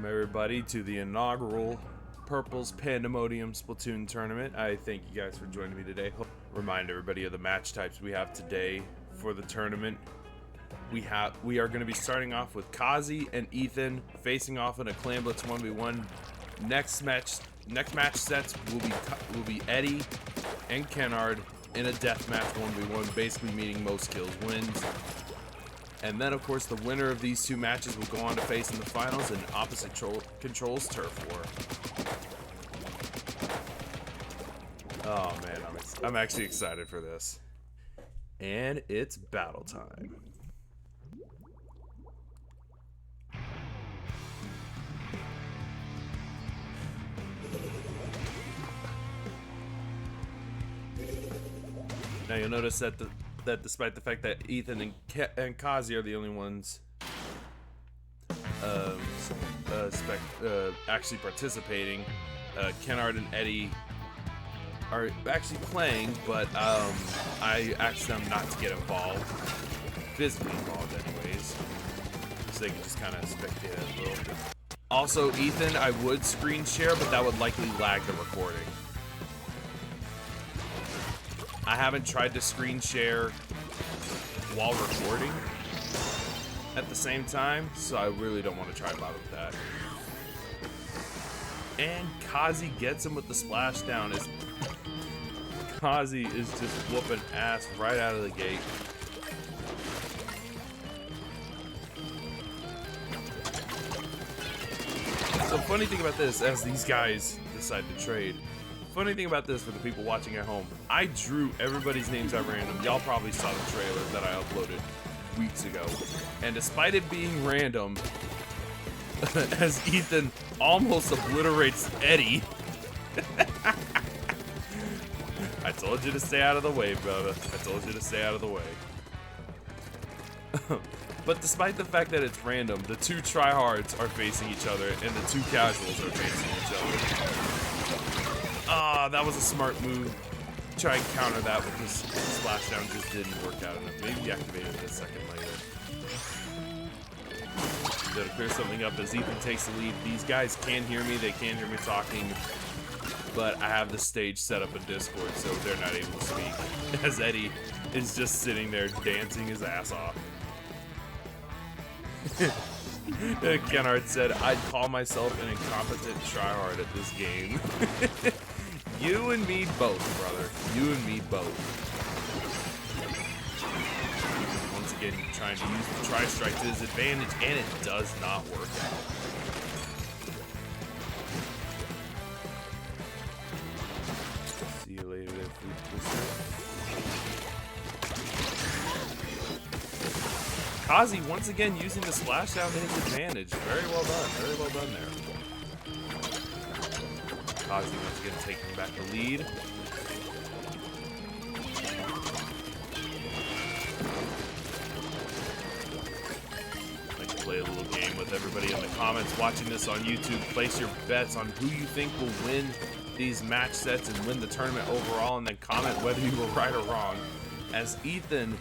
everybody, to the inaugural Purpl's Pandemonium Splatoon tournament. I thank you guys for joining me today. Remind everybody of the match types we have today for the tournament. We are going to be starting off with Kazi and Ethan facing off in a Clam Blitz 1v1. Next match sets will be Eddie and Kennard in a deathmatch 1v1, basically meaning most kills wins. And then, of course, the winner of these two matches will go on to face in the finals in opposite controls turf war. Oh man, I'm actually excited for this. And it's battle time. Now you'll notice that despite the fact that Ethan and Kazi are the only ones actually participating, Kennard and Eddie are actually playing, but I asked them not to get involved, physically involved anyways, so they can just kind of spectate it a little. Also, Ethan, I would screen share, but that would likely lag the recording. I haven't tried to screen share while recording at the same time, so I really don't want to try bother with that. And Kazi gets him with the splashdown as Kazi is just whooping ass right out of the gate. So funny thing about this, as these guys decide to trade, funny thing about this for the people watching at home, I drew everybody's names at random. Y'all probably saw the trailer that I uploaded weeks ago. And despite it being random, as Ethan almost obliterates Eddie, I told you to stay out of the way, brother. I told you to stay out of the way. But despite the fact that it's random, the two tryhards are facing each other and the two casuals are facing each other. Ah, that was a smart move. Try and counter that with this splashdown, just didn't work out enough. Maybe activated it a second later. So to clear something up as Ethan takes the lead. These guys can hear me, they can hear me talking, but I have the stage set up in Discord, so they're not able to speak. As Eddie is just sitting there dancing his ass off. Kennard said, I'd call myself an incompetent tryhard at this game. You and me both, brother. You and me both. Once again, trying to use the tri-strike to his advantage, and it does not work out. See you later, food twister. Kazi once again using the splashdown to his advantage. Very well done. Very well done there. Kazi once again taking back the lead. I'd like to play a little game with everybody in the comments watching this on YouTube. Place your bets on who you think will win these match sets and win the tournament overall, and then comment whether you were right or wrong. As Ethan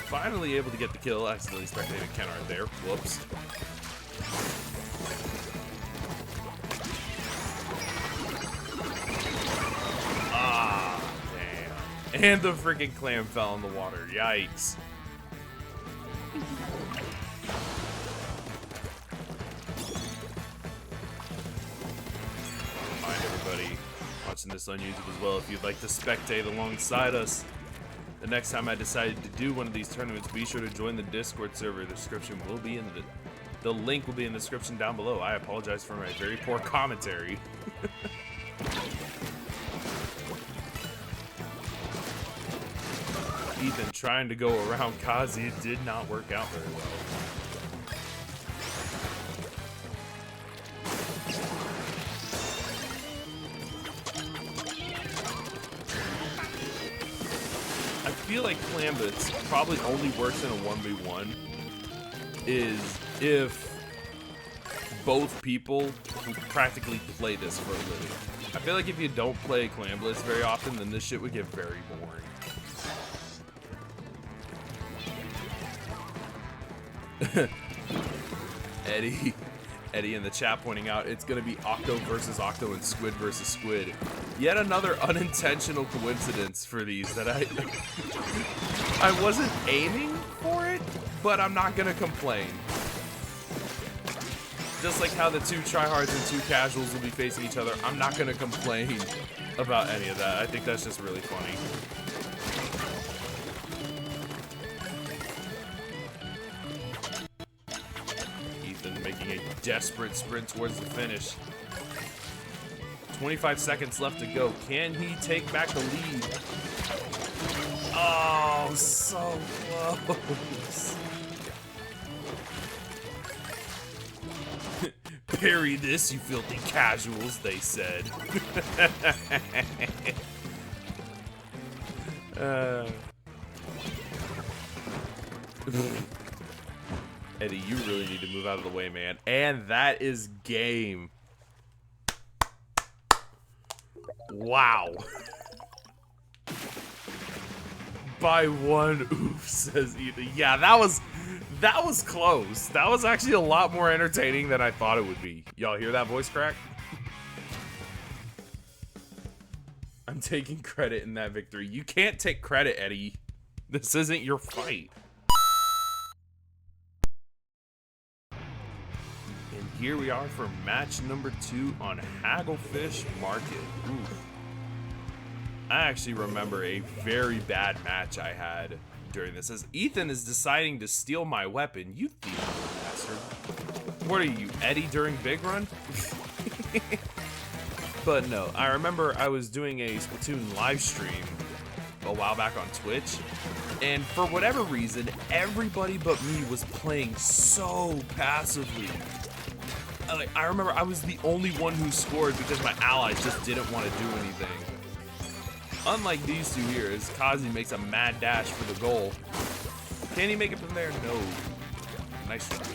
finally able to get the kill, accidentally spectated Kennard there. Whoops. Ah, damn. And the freaking clam fell in the water. Yikes. Remind everybody watching this on YouTube as well, if you'd like to spectate alongside us the next time I decided to do one of these tournaments, be sure to join the Discord server. The description will be in the link will be in the description down below. I apologize for my very poor commentary. Ethan trying to go around Kazi, it did not work out very well. I feel like Clam Blitz probably only works in a 1v1 is if both people practically play this for a living. I feel like if you don't play Clam Blitz very often, then this shit would get very boring. Eddie in the chat pointing out it's going to be Octo versus Octo and Squid versus Squid. Yet another unintentional coincidence for these that I wasn't aiming for it, but I'm not going to complain. Just like how the two tryhards and two casuals will be facing each other, I'm not going to complain about any of that. I think that's just really funny. Ethan making a desperate sprint towards the finish. 25 seconds left to go. Can he take back the lead? Oh, so close. Parry this, you filthy casuals, they said. Eddie, you really need to move out of the way, man. And that is game. Wow. By one oof, says Ethan. Yeah, that was close. That was actually a lot more entertaining than I thought it would be. Y'all hear that voice crack? I'm taking credit in that victory. You can't take credit, Eddie. This isn't your fight. And here we are for match number 2 on Hagglefish Market. Oof. I actually remember a very bad match I had during this, as Ethan is deciding to steal my weapon. You thieving bastard. What are you, Eddie during Big Run? But no, I remember I was doing a Splatoon live stream a while back on Twitch, and for whatever reason, everybody but me was playing so passively. I remember I was the only one who scored because my allies just didn't want to do anything. Unlike these two here, as Kazi makes a mad dash for the goal. Can he make it from there? No. Nice shot.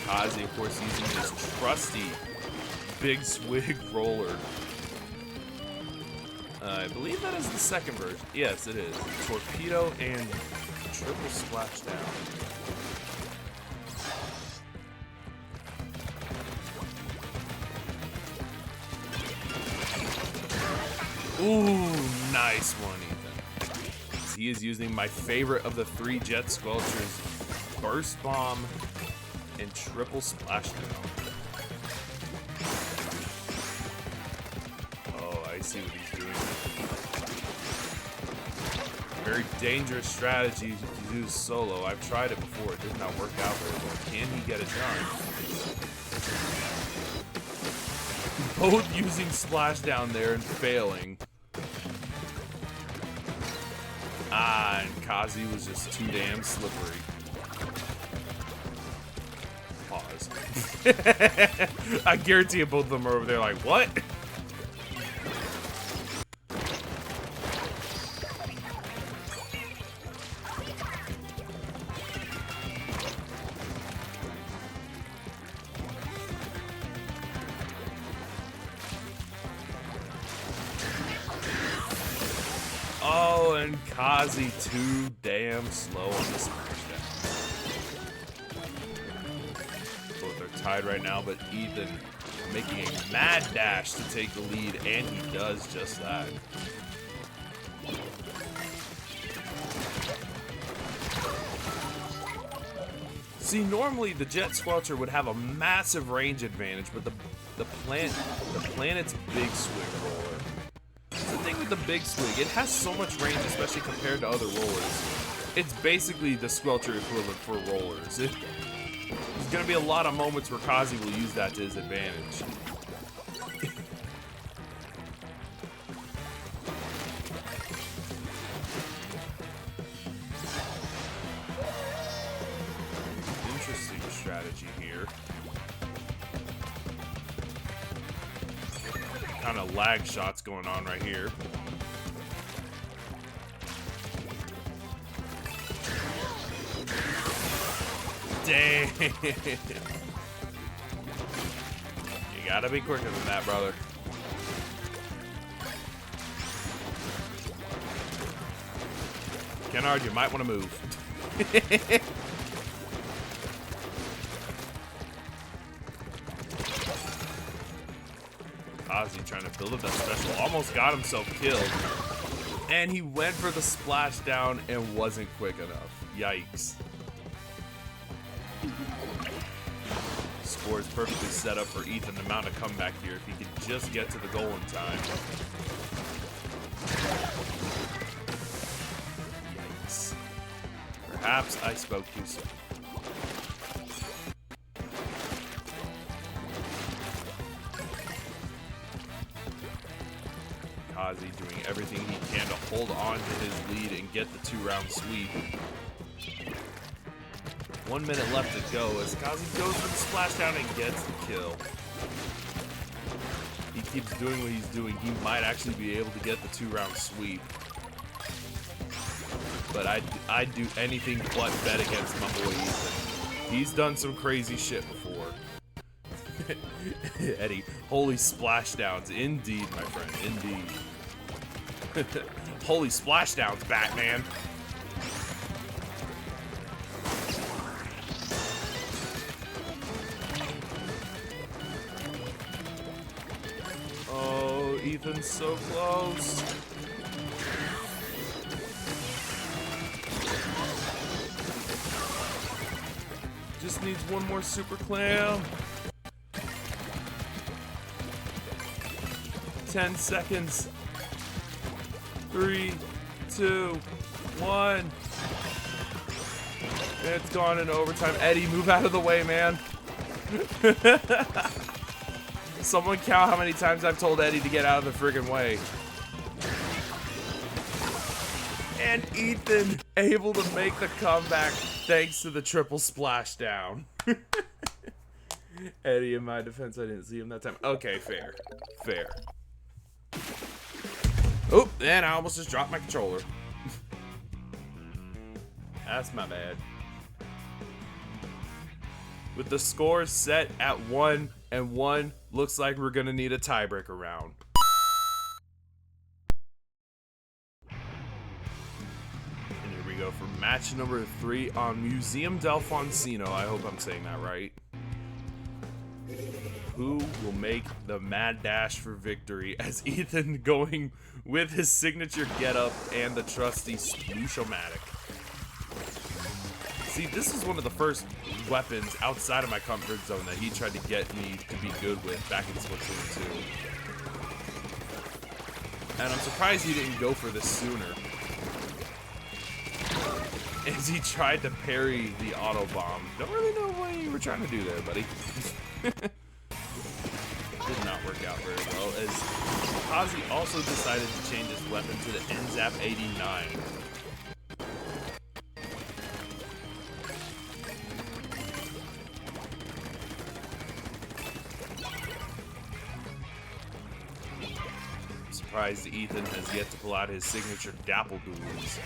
Kazi, of course, using his trusty Big-Swig roller. I believe that is the second version. Yes, it is. Torpedo and triple splashdown. Ooh, nice one, Ethan. He is using my favorite of the 3 jet squelchers, Burst Bomb and triple splashdown. Oh, I see what he's doing. Very dangerous strategy to use solo. I've tried it before. It did not work out very well. Can he get it done? Both using splashdown there and failing. Ah, and Kazi was just too damn slippery. Pause. I guarantee you both of them are over there like, what? Oh, and Kazi too damn slow on the splashdown. Both are tied right now, but Ethan making a mad dash to take the lead, and he does just that. See, normally the Jet Squelcher would have a massive range advantage, but the planet's Big-Swig roller. The thing with the Big-Swig, it has so much range, especially compared to other rollers. It's basically the Squelcher equivalent for rollers. There's going to be a lot of moments where Kazi will use that to his advantage. Interesting strategy here. Kind of lag shots going on right here. Dang. You gotta be quicker than that, brother. Kennard, you might want to move. Kazi trying to build up that special. Almost got himself killed. And he went for the splashdown and wasn't quick enough. Yikes. Score is perfectly set up for Ethan to mount a comeback here if he could just get to the goal in time. Yikes. Perhaps I spoke too soon. Kazi doing everything he can to hold on to his lead and get the 2-round sweep. 1 minute left to go as Kazi goes for the splashdown and gets the kill. He keeps doing what he's doing. He might actually be able to get the 2-round sweep. But I'd do anything but bet against my boy Ethan. He's done some crazy shit before. Eddie, holy splashdowns. Indeed, my friend, indeed. Holy splashdowns, Batman. Oh, Ethan's so close. Just needs one more super clam. 10 seconds. 3, 2, 1. It's gone into overtime. Eddie, move out of the way, man. Someone count how many times I've told Eddie to get out of the friggin' way. And Ethan able to make the comeback thanks to the triple splashdown. Eddie, in my defense, I didn't see him that time. Okay, fair. Fair. Oh, and I almost just dropped my controller. That's my bad. With the score set at 1-1, looks like we're gonna need a tiebreaker round. And here we go for match number 3 on Museum del Foncino. I hope I'm saying that right. Who will make the mad dash for victory as Ethan going with his signature getup and the trusty sploosh-o-matic. See, this is one of the first weapons outside of my comfort zone that he tried to get me to be good with back in Switzerland 2. And I'm surprised he didn't go for this sooner. As he tried to parry the auto bomb. Don't really know what you were trying to do there, buddy. Did not work out very well, as Kazi also decided to change his weapon to the NZAP 89. I'm surprised Ethan has yet to pull out his signature Dapple Duallies.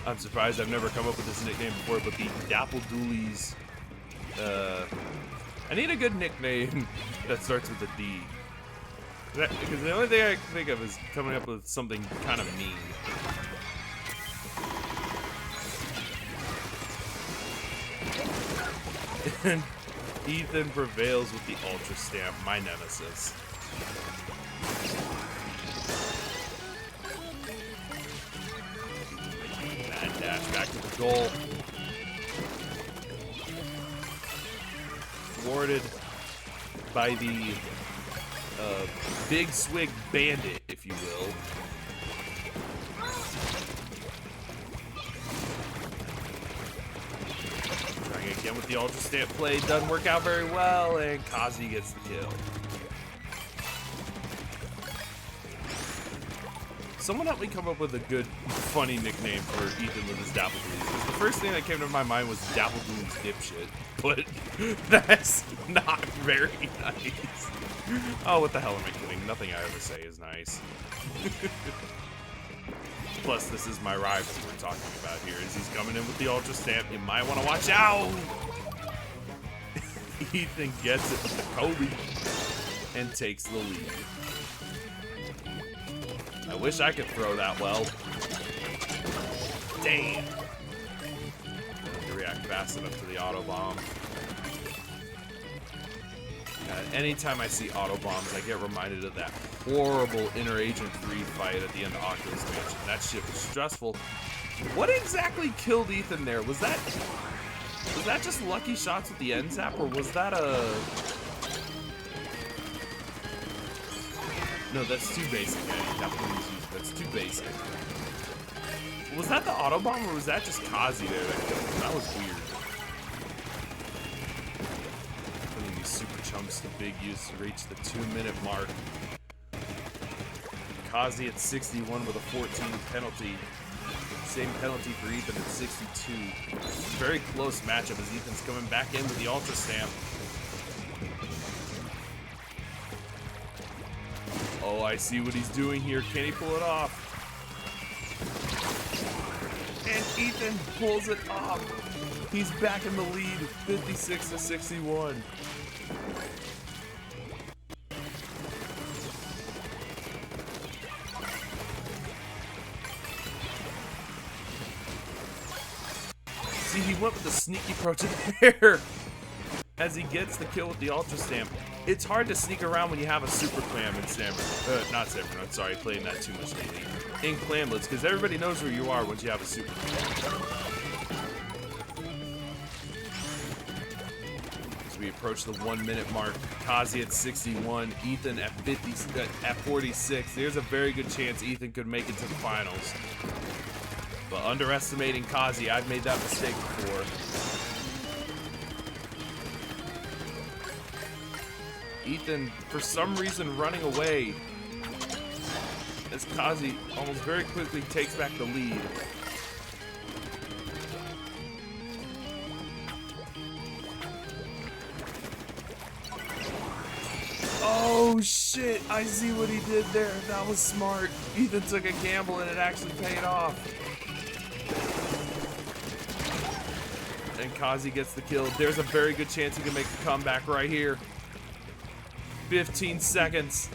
I'm surprised I've never come up with this nickname before, but the Dapple Duallies, I need a good nickname that starts with a D. Because the only thing I can think of is coming up with something kind of mean. And Ethan prevails with the Ultra Stamp, my nemesis. Dash back to the goal. Thwarted by the Big-Swig Bandit, if you will. Trying again with the Ultra Stamp play. Doesn't work out very well, and Kazi gets the kill. Someone help me come up with a good, funny nickname for Ethan with his Dapple Duallies. The first thing that came to my mind was Dapple Duallies Dipshit, but that's not very nice. Oh, what the hell am I kidding? Nothing I ever say is nice. Plus, this is my rival we're talking about here. As he's coming in with the Ultra Stamp, you might want to watch out! Ethan gets it with the Kobe and takes the lead. I wish I could throw that well. Damn. To react fast enough to the auto bomb. Anytime I see auto bombs, I get reminded of that horrible Inter-Agent 3 fight at the end of Oculus Mansion. That shit was stressful. What exactly killed Ethan there? Was that just lucky shots with the end zap, or was that a... No, that's too basic, Eddie. That's too basic. Was that the auto bomb, or was that just Kazi there that killed him? That was weird. Putting these super chunks to big use to reach the 2-minute mark. Kazi at 61 with a 14 penalty. Same penalty for Ethan at 62. Very close matchup as Ethan's coming back in with the Ultra Stamp. Oh, I see what he's doing here. Can he pull it off? And Ethan pulls it off. He's back in the lead, 56 to 61. See, he went with the sneaky approach there as he gets the kill with the Ultra Stamp. It's hard to sneak around when you have a Super Clam in not Samurai, sorry, playing that too much lately. In Clam Blitz, because everybody knows where you are once you have a Super Clam. As we approach the 1-minute mark, Kazi at 61, Ethan at 46. There's a very good chance Ethan could make it to the finals. But underestimating Kazi, I've made that mistake before. Ethan, for some reason, running away as Kazi almost very quickly takes back the lead. Oh shit, I see what he did there. That was smart. Ethan took a gamble and it actually paid off. And Kazi gets the kill. There's a very good chance he can make a comeback right here. 15 seconds.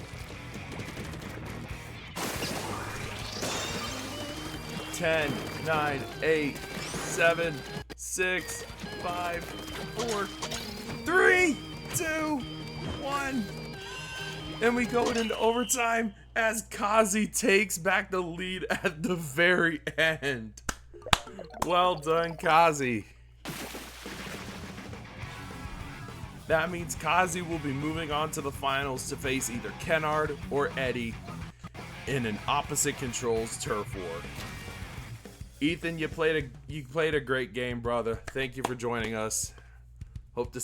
10, 9, 8, 7, 6, 5, 4, 3, 2, 1. And we go into overtime as Kazi takes back the lead at the very end. Well done, Kazi. That means Kazi will be moving on to the finals to face either Kennard or Eddie in an opposite controls turf war. Ethan, you played a great game, brother. Thank you for joining us. Hope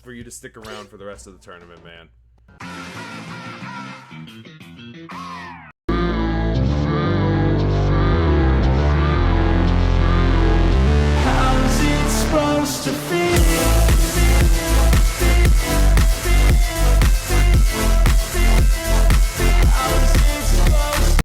for you to stick around for the rest of the tournament, man.